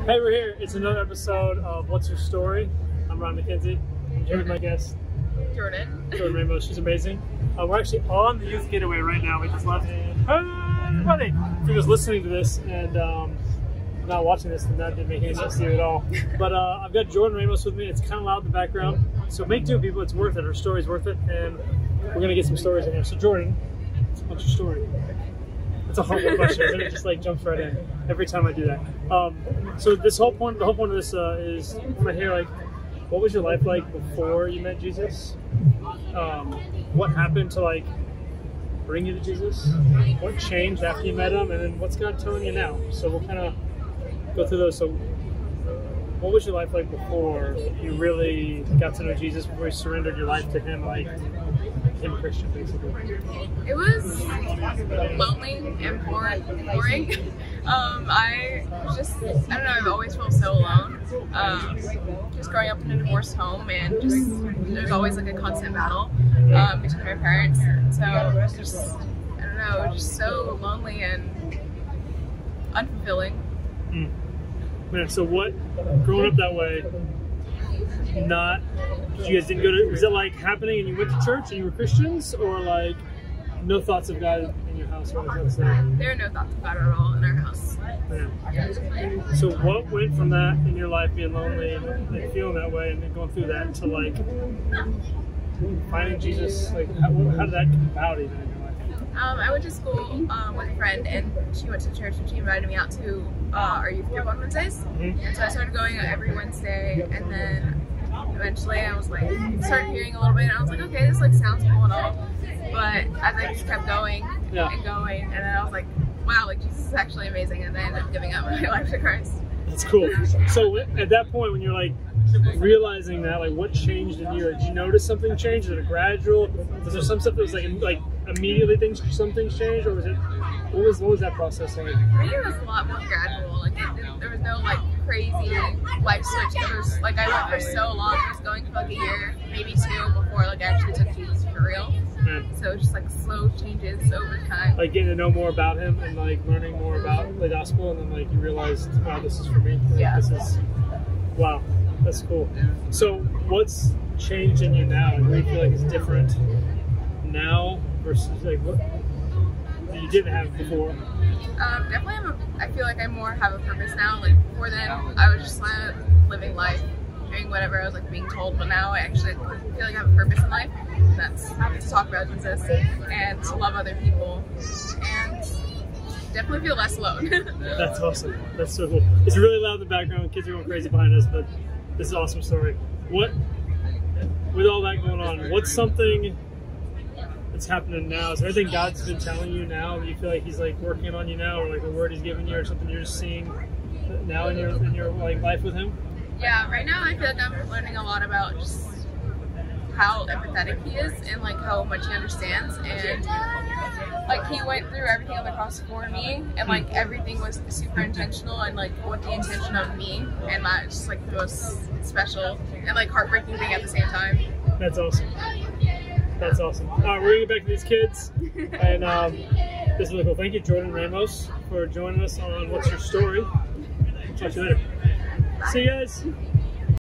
Hey, we're here. It's another episode of What's Your Story? I'm 𝗏𝗏. I'm here with my guest, Jordan 𝗏𝗏. She's amazing. We're actually on the youth getaway right now. We just left. Hey, everybody! If you're just listening to this and not watching this, then that didn't make any sense to you at all. But I've got Jordan 𝗏𝗏 with me. It's kind of loud in the background. So make do, people. It's worth it. Her story's worth it. And we're going to get some stories in here. So, Jordan, what's your story? It's a horrible question, but it just like jumps right in every time I do that. So the whole point of this is to hear like, what was your life like before you met Jesus? What happened to like bring you to Jesus? What changed after you met him? And then what's God telling you now? So we'll kind of go through those. So what was your life like before you really got to know Jesus, before you surrendered your life to him, like became a Christian, basically? It was lonely and boring. I don't know, I've always felt so alone. Just growing up in a divorced home, and just there's always like a constant battle between my parents. So just, I don't know, it was just so lonely and unfulfilling. Man, so what, growing up that way, you guys didn't go to, was it like happening and you went to church and you were Christians, or like no thoughts of God in your house? Or anything? There are no thoughts of God at all in our house. Man. So what went from that in your life, being lonely and feeling that way and then going through that, to like finding Jesus? Like how did that come about even in your life? I went to school with a friend, and she went to church, and she invited me out to our youth group on Wednesdays. So I started going every Wednesday, and then eventually I was like, started hearing a little bit, and I was like, okay, this like sounds cool and all. But as I just kept going and going, and then I was like, wow, like Jesus is actually amazing, and then I ended up giving up my life to Christ. That's cool. So at that point, when you're like realizing that, like what changed in you? Did you notice something changed? Was it gradual? Was there some stuff that was like immediately some things changed, or was it what was that process like? For me, it was a lot more gradual. Like there was no like crazy life switch. There was like I went for so long. I was going for like a year, maybe two, before like I actually took Jesus for real. So just like slow changes over time. Like getting to know more about him and like learning more about the gospel, and then like you realized, wow, this is for me. Yeah. Wow, that's cool. So what's changed in you now? What do you feel like is different now versus like what you didn't have before? Definitely I feel like I more have a purpose now. Like before then, I was just living life, doing whatever I was like being told, but now I actually feel like I have a purpose in life. That's to talk about Jesus and to love other people, and definitely feel less alone. That's awesome. That's so cool. It's really loud in the background. Kids are going crazy behind us, but this is an awesome story. What, with all that going on, what's something that's happening now? Is there anything God's been telling you now that you feel like he's like working on you now, or like a word he's giving you, or something you're just seeing now in your like life with him? Yeah, right now I feel like I'm learning a lot about just how empathetic he is, and like how much he understands, and like he went through everything on the cross for me, and like everything was super intentional, and like with the intention of me, and that's just like the most special and like heartbreaking thing at the same time. That's awesome. That's awesome. All right, we're gonna get back to these kids, and this is really cool. Thank you, Jordan 𝗏𝗏, for joining us on What's Your Story. Talk to you later. Bye. See you guys.